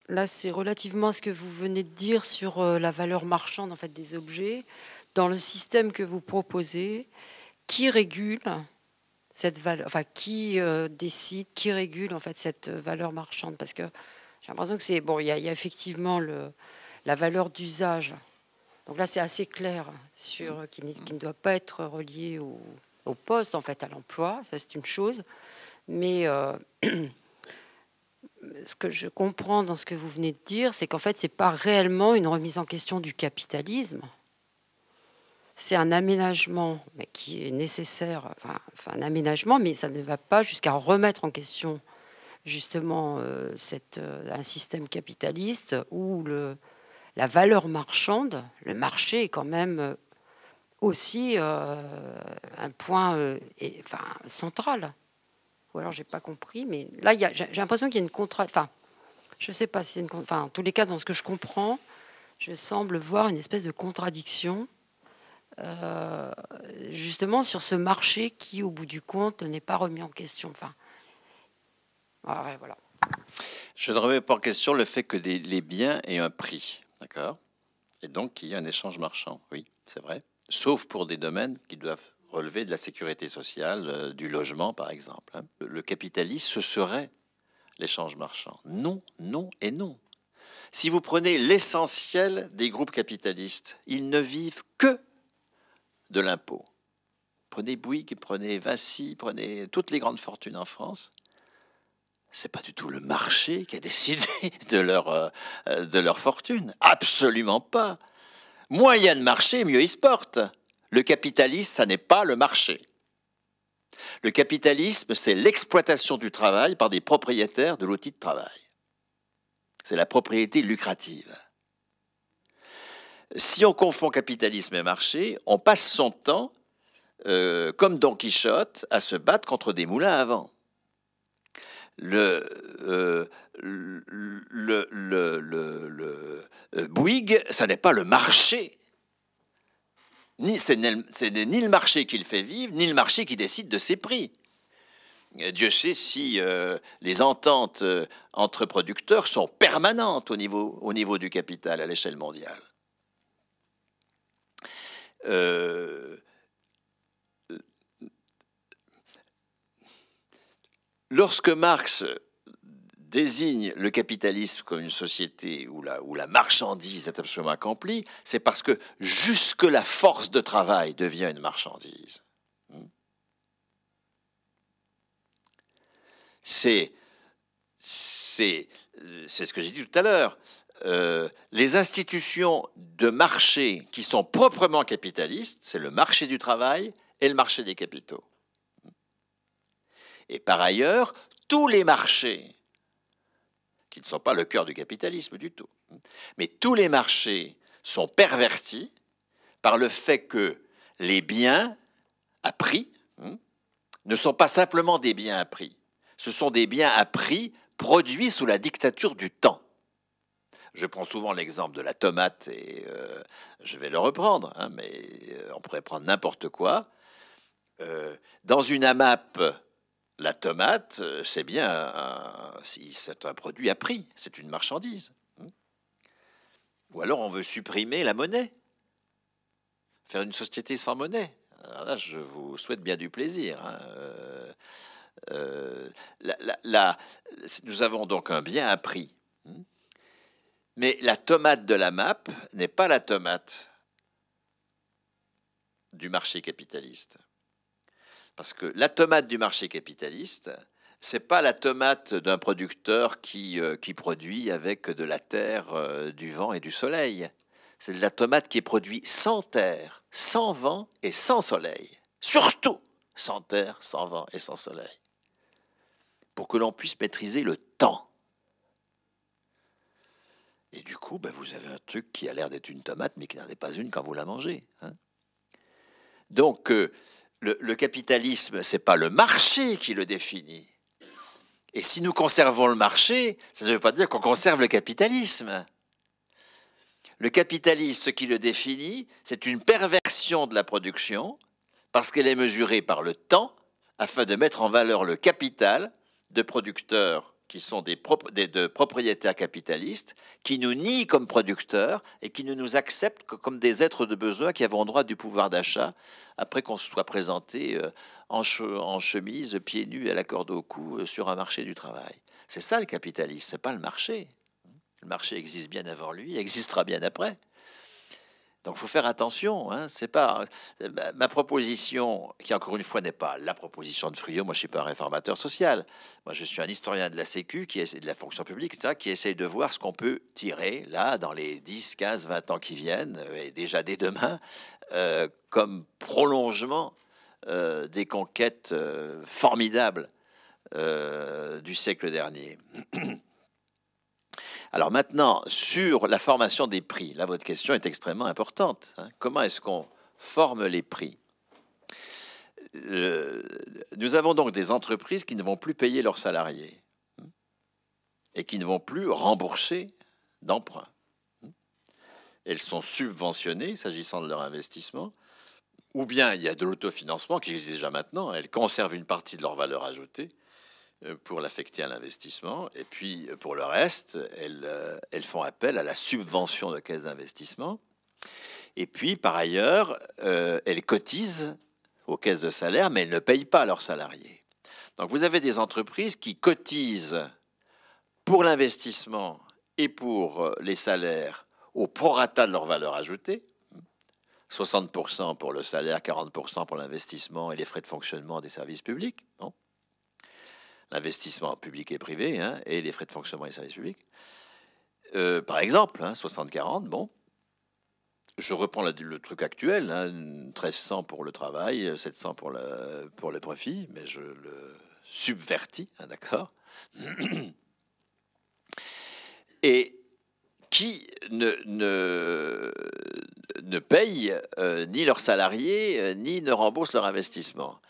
Là, c'est relativement à ce que vous venez de dire sur la valeur marchande en fait des objets. Dans le système que vous proposez, qui régule cette valeur, enfin qui décide, qui régule en fait cette valeur marchande? Parce que j'ai l'impression que c'est bon, il y a effectivement la valeur d'usage. Donc là, c'est assez clair sur qui ne doit pas être relié au poste, en fait, à l'emploi. Ça, c'est une chose. Mais ce que je comprends dans ce que vous venez de dire, c'est qu'en fait, c'est pas réellement une remise en question du capitalisme. C'est un aménagement mais qui est nécessaire, enfin, un aménagement, mais ça ne va pas jusqu'à remettre en question justement un système capitaliste où la valeur marchande, le marché est quand même aussi un point enfin, central. Ou alors j'ai pas compris, mais là j'ai l'impression qu'il y a une enfin, je sais pas si c'est enfin, en tous les cas, dans ce que je comprends, je semble voir une espèce de contradiction euh, justement sur ce marché qui, au bout du compte, n'est pas remis en question. Enfin, ouais, voilà. Je ne remets pas en question le fait que les biens aient un prix, d'accord? Et donc qu'il y ait un échange marchand, oui, c'est vrai. Sauf pour des domaines qui doivent relever de la sécurité sociale, du logement, par exemple, hein. Le capitalisme, ce serait l'échange marchand. Non, non et non. Si vous prenez l'essentiel des groupes capitalistes, ils ne vivent que de l'impôt. Prenez Bouygues, prenez Vinci, prenez toutes les grandes fortunes en France. C'est pas du tout le marché qui a décidé de leur fortune. Absolument pas. Moins il y a de marché, mieux ils se portent. Le capitalisme, ça n'est pas le marché. Le capitalisme, c'est l'exploitation du travail par des propriétaires de l'outil de travail. C'est la propriété lucrative. Si on confond capitalisme et marché, on passe son temps, comme Don Quichotte, à se battre contre des moulins à vent. Bouygues, ça n'est pas le marché. C'est ni le marché qui le fait vivre, ni le marché qui décide de ses prix. Dieu sait si les ententes entre producteurs sont permanentes au niveau du capital à l'échelle mondiale. Lorsque Marx désigne le capitalisme comme une société où la marchandise est absolument accomplie, c'est parce que jusque la force de travail devient une marchandise. C'est ce que j'ai dit tout à l'heure. Les institutions de marché qui sont proprement capitalistes, c'est le marché du travail et le marché des capitaux. Et par ailleurs, tous les marchés, qui ne sont pas le cœur du capitalisme du tout, mais tous les marchés sont pervertis par le fait que les biens à prix ne sont pas simplement des biens à prix. Ce sont des biens à prix produits sous la dictature du temps. Je prends souvent l'exemple de la tomate et je vais le reprendre, hein, mais on pourrait prendre n'importe quoi. Dans une AMAP, la tomate, c'est bien c'est un produit à prix, c'est une marchandise. Ou alors on veut supprimer la monnaie, faire une société sans monnaie. Alors là, je vous souhaite bien du plaisir. Hein. Nous avons donc un bien à prix. Mais la tomate de la MAP n'est pas la tomate du marché capitaliste. Parce que la tomate du marché capitaliste, c'est pas la tomate d'un producteur qui produit avec de la terre, du vent et du soleil. C'est de la tomate qui est produite sans terre, sans vent et sans soleil. Surtout sans terre, sans vent et sans soleil. Pour que l'on puisse maîtriser le temps. Et du coup, vous avez un truc qui a l'air d'être une tomate, mais qui n'en est pas une quand vous la mangez. Hein. Donc, le capitalisme, ce n'est pas le marché qui le définit. Et si nous conservons le marché, ça ne veut pas dire qu'on conserve le capitalisme. Le capitalisme, ce qui le définit, c'est une perversion de la production, parce qu'elle est mesurée par le temps, afin de mettre en valeur le capital de producteurs qui sont de propriétaires capitalistes, qui nous nient comme producteurs et qui ne nous acceptent que comme des êtres de besoin qui avons droit du pouvoir d'achat après qu'on se soit présenté en chemise, pieds nus, à la corde au cou, sur un marché du travail. C'est ça le capitalisme, c'est pas le marché. Le marché existe bien avant lui, il existera bien après. Donc, il faut faire attention. Hein. C'est pas ma proposition, qui encore une fois n'est pas la proposition de Friot. Moi, je suis pas un réformateur social. Moi, je suis un historien de la Sécu, de la fonction publique, etc., qui essaye de voir ce qu'on peut tirer là dans les 10, 15, 20 ans qui viennent, et déjà dès demain, comme prolongement des conquêtes formidables du siècle dernier. Alors maintenant, sur la formation des prix, là, votre question est extrêmement importante. Hein. Comment est-ce qu'on forme les prix? Nous avons donc des entreprises qui ne vont plus payer leurs salariés et qui ne vont plus rembourser d'emprunts. Elles sont subventionnées s'agissant de leur investissement, ou bien il y a de l'autofinancement qui existe déjà maintenant. Elles conservent une partie de leur valeur ajoutée pour l'affecter à l'investissement. Et puis, pour le reste, elles font appel à la subvention de caisse d'investissement. Et puis, par ailleurs, elles cotisent aux caisses de salaire, mais elles ne payent pas leurs salariés. Donc, vous avez des entreprises qui cotisent pour l'investissement et pour les salaires au prorata de leur valeur ajoutée, 60% pour le salaire, 40% pour l'investissement et les frais de fonctionnement des services publics. Bon. L'investissement public et privé, hein, et les frais de fonctionnement des services publics. Par exemple, hein, 60-40, bon, je reprends le truc actuel, hein, 1300 pour le travail, 700 pour le profit, mais je le subvertis, hein, d'accord. Et qui ne payent ni leurs salariés, ni ne remboursent leur investissement.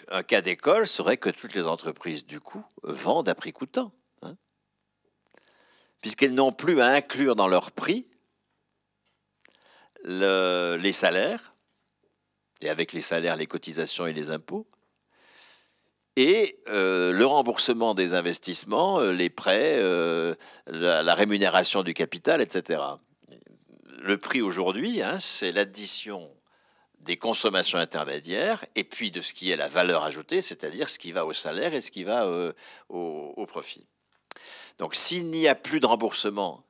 Un cas d'école serait que toutes les entreprises, du coup, vendent à prix coûtant, hein, puisqu'elles n'ont plus à inclure dans leur prix les salaires, et avec les salaires, les cotisations et les impôts, et le remboursement des investissements, les prêts, la rémunération du capital, etc. Le prix aujourd'hui, hein, c'est l'addition des consommations intermédiaires et puis de ce qui est la valeur ajoutée, c'est-à-dire ce qui va au salaire et ce qui va au profit. Donc s'il n'y a plus de remboursement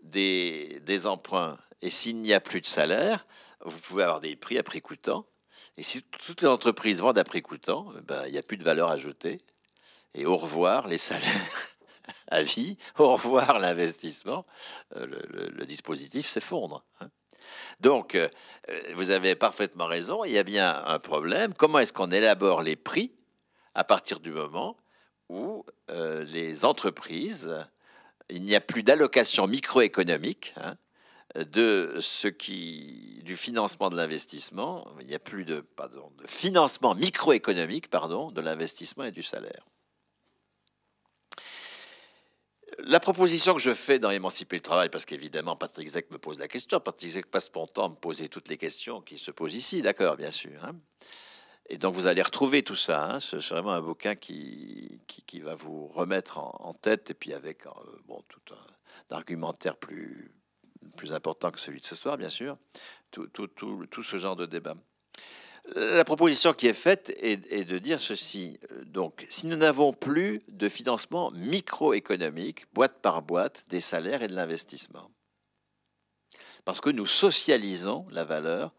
des emprunts et s'il n'y a plus de salaire, vous pouvez avoir des prix à prix coûtant. Et si toutes les entreprises vendent à prix coûtant, ben, il n'y a plus de valeur ajoutée. Et au revoir les salaires à vie, au revoir l'investissement, le dispositif s'effondre. Hein. Donc, vous avez parfaitement raison, il y a bien un problème. Comment est-ce qu'on élabore les prix à partir du moment où les entreprises, il n'y a plus d'allocation microéconomique, hein, du financement de l'investissement, il n'y a plus de financement microéconomique, de l'investissement et du salaire. La proposition que je fais dans Émanciper le travail, parce qu'évidemment Patrick Zec me pose la question, Patrick Zec passe son temps à me poser toutes les questions qui se posent ici, d'accord, bien sûr. Hein. Et donc vous allez retrouver tout ça. Hein. C'est vraiment un bouquin qui va vous remettre en tête, et puis avec tout un argumentaire plus important que celui de ce soir, bien sûr, tout ce genre de débat. La proposition qui est faite est de dire ceci. Donc, si nous n'avons plus de financement microéconomique, boîte par boîte, des salaires et de l'investissement, parce que nous socialisons la valeur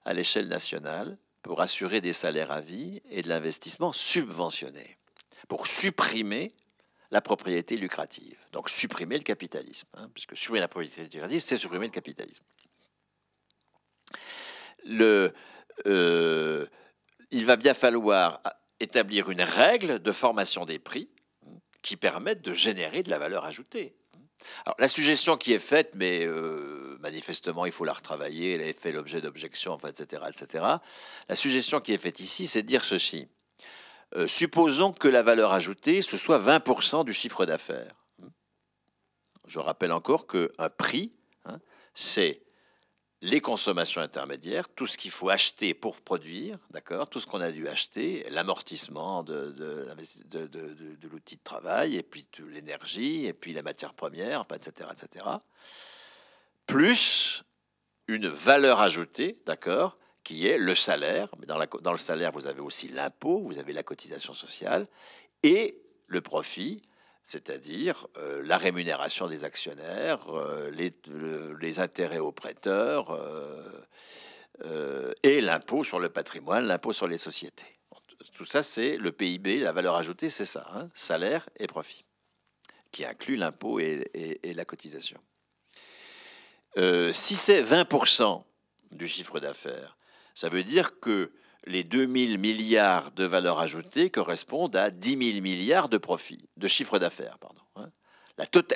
à l'échelle nationale pour assurer des salaires à vie et de l'investissement subventionné, pour supprimer la propriété lucrative, donc supprimer le capitalisme, hein, puisque supprimer la propriété lucrative, c'est supprimer le capitalisme. Il va bien falloir établir une règle de formation des prix qui permette de générer de la valeur ajoutée. Alors, la suggestion qui est faite, mais manifestement, il faut la retravailler, elle a fait l'objet d'objections, enfin, etc., etc. La suggestion qui est faite ici, c'est de dire ceci. Supposons que la valeur ajoutée, ce soit 20% du chiffre d'affaires. Je rappelle encore qu'un prix, hein, c'est les consommations intermédiaires, tout ce qu'il faut acheter pour produire, d'accord, tout ce qu'on a dû acheter, l'amortissement de l'outil de travail, et puis l'énergie, et puis la matière première, enfin, etc., plus une valeur ajoutée, d'accord, qui est le salaire. Mais dans le salaire, vous avez aussi l'impôt, vous avez la cotisation sociale, et le profit, c'est-à-dire la rémunération des actionnaires, les intérêts aux prêteurs, et l'impôt sur le patrimoine, l'impôt sur les sociétés. Tout ça, c'est le PIB, la valeur ajoutée, c'est ça, hein, salaire et profit, qui inclut l'impôt et la cotisation. Si c'est 20% du chiffre d'affaires, ça veut dire que les 2000 milliards de valeur ajoutée correspondent à 10 000 milliards de profit, de chiffre d'affaires, pardon. Hein.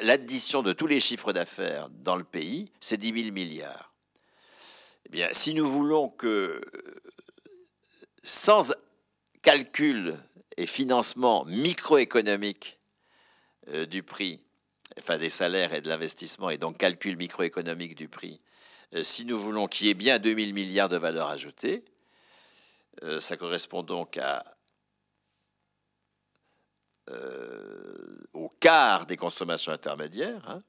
L'addition de tous les chiffres d'affaires dans le pays, c'est 10 000 milliards. Eh bien, si nous voulons que, sans calcul et financement microéconomique du prix, enfin des salaires et de l'investissement, et donc calcul microéconomique du prix, si nous voulons qu'il y ait bien 2000 milliards de valeur ajoutée, ça correspond donc au quart des consommations intermédiaires. Hein.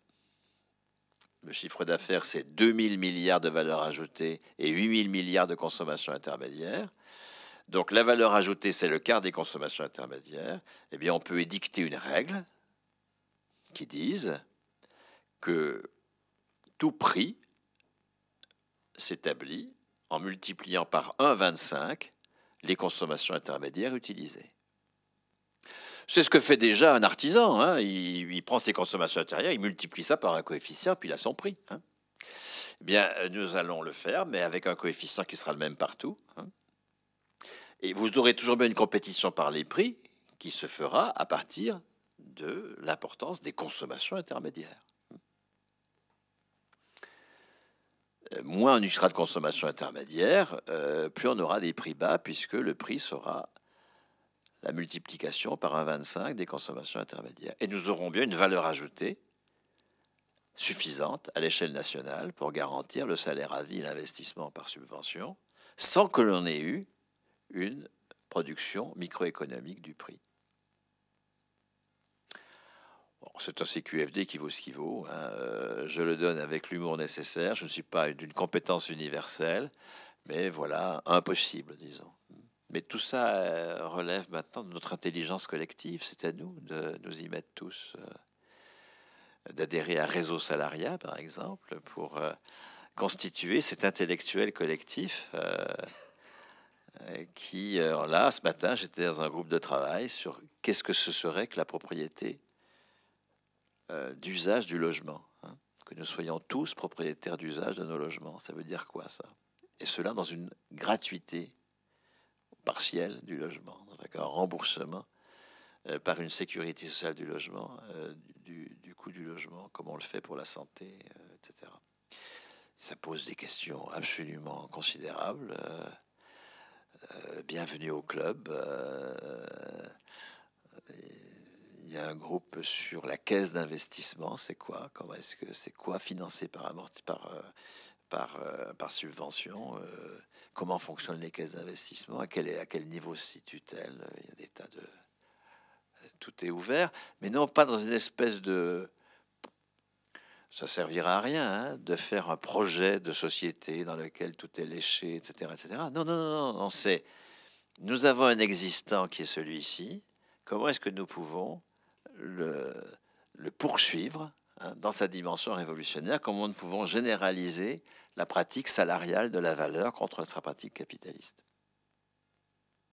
Le chiffre d'affaires, c'est 2000 milliards de valeur ajoutée et 8000 milliards de consommations intermédiaires. Donc la valeur ajoutée, c'est le quart des consommations intermédiaires. Eh bien, on peut édicter une règle qui dise que tout prix s'établit en multipliant par 1,25 les consommations intermédiaires utilisées. C'est ce que fait déjà un artisan. Hein. Il prend ses consommations intermédiaires, il multiplie ça par un coefficient, puis il a son prix. Hein. Eh bien, nous allons le faire, mais avec un coefficient qui sera le même partout. Hein. Et vous aurez toujours bien une compétition par les prix qui se fera à partir de l'importance des consommations intermédiaires. Moins on y sera de consommation intermédiaire, plus on aura des prix bas, puisque le prix sera la multiplication par 1,25 des consommations intermédiaires. Et nous aurons bien une valeur ajoutée suffisante à l'échelle nationale pour garantir le salaire à vie et l'investissement par subvention, sans que l'on ait eu une production microéconomique du prix. Bon, c'est un CQFD qui vaut ce qu'il vaut. Hein. Je le donne avec l'humour nécessaire. Je ne suis pas d'une compétence universelle, mais voilà, impossible, disons. Mais tout ça relève maintenant de notre intelligence collective. C'est à nous de nous y mettre tous, d'adhérer à Réseau Salariat, par exemple, pour constituer cet intellectuel collectif qui, là, ce matin, j'étais dans un groupe de travail sur qu'est-ce que ce serait que la propriété d'usage du logement, hein, que nous soyons tous propriétaires d'usage de nos logements. Ça veut dire quoi, ça? Et cela dans une gratuité partielle du logement, avec un remboursement par une sécurité sociale du logement, du coût du logement, comme on le fait pour la santé, etc. Ça pose des questions absolument considérables. Bienvenue au club. Il y a un groupe sur la caisse d'investissement. C'est quoi? Comment est-ce que c'est quoi financé par subvention? Comment fonctionnent les caisses d'investissement? À quel niveau se situe-t-elle? Il y a des tas de... Tout est ouvert, mais non pas dans une espèce de... Ça servira à rien, hein, de faire un projet de société dans lequel tout est léché, etc., etc. Non, non, non, non, c'est... Nous avons un existant qui est celui-ci. Comment est-ce que nous pouvons le poursuivre, hein, dans sa dimension révolutionnaire? Comment nous pouvons généraliser la pratique salariale de la valeur contre sa pratique capitaliste?